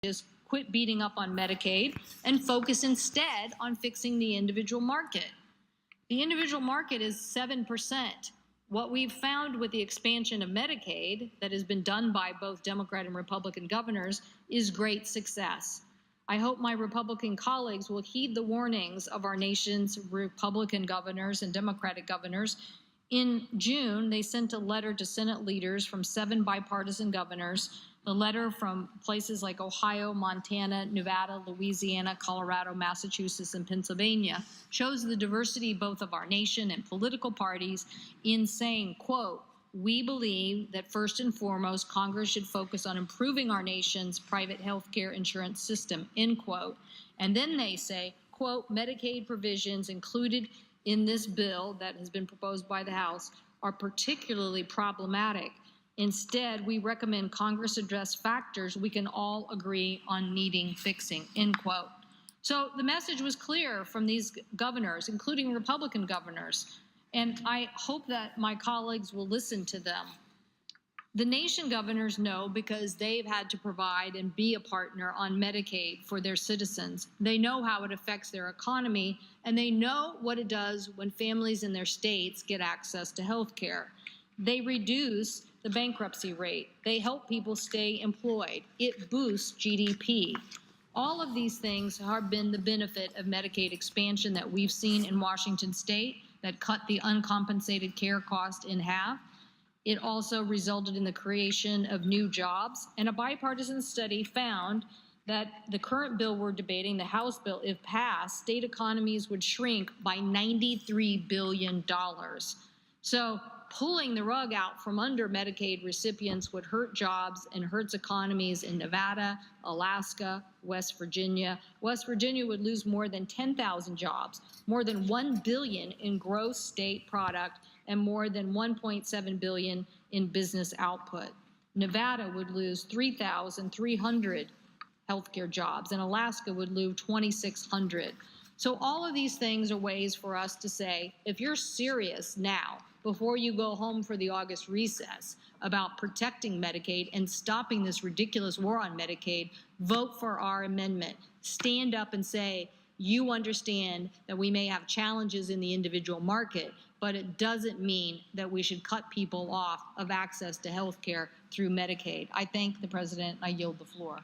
is quit beating up on Medicaid and focus instead on fixing the individual market. The individual market is 7%. What we've found with the expansion of Medicaid that has been done by both Democrat and Republican governors is great success. I hope my Republican colleagues will heed the warnings of our nation's Republican governors and Democratic governors. In June, they sent a letter to Senate leaders from 7 bipartisan governors. The letter from places like Ohio, Montana, Nevada, Louisiana, Colorado, Massachusetts, and Pennsylvania shows the diversity both of our nation and political parties in saying, quote, "We believe that first and foremost, Congress should focus on improving our nation's private health care insurance system," end quote. And then they say, quote, "Medicaid provisions included in this bill that has been proposed by the House are particularly problematic. Instead, we recommend Congress address factors we can all agree on needing fixing," end quote. So the message was clear from these governors, including Republican governors, and I hope that my colleagues will listen to them. The nation governors know because they've had to provide and be a partner on Medicaid for their citizens. They know how it affects their economy, and they know what it does when families in their states get access to health care. They reduce the bankruptcy rate. They help people stay employed. It boosts GDP. All of these things have been the benefit of Medicaid expansion that we've seen in Washington state that cut the uncompensated care cost in half. It also resulted in the creation of new jobs, and a bipartisan study found that the current bill we're debating, the House bill, if passed, state economies would shrink by $93 billion. So pulling the rug out from under Medicaid recipients would hurt jobs and hurts economies in Nevada, Alaska, West Virginia. West Virginia would lose more than 10,000 jobs, more than $1 billion in gross state product, and more than $1.7 billion in business output. Nevada would lose 3,300 healthcare jobs, and Alaska would lose 2,600. So all of these things are ways for us to say, if you're serious now, before you go home for the August recess, about protecting Medicaid and stopping this ridiculous war on Medicaid, vote for our amendment. Stand up and say, you understand that we may have challenges in the individual market, but it doesn't mean that we should cut people off of access to health care through Medicaid. I thank the President. I yield the floor.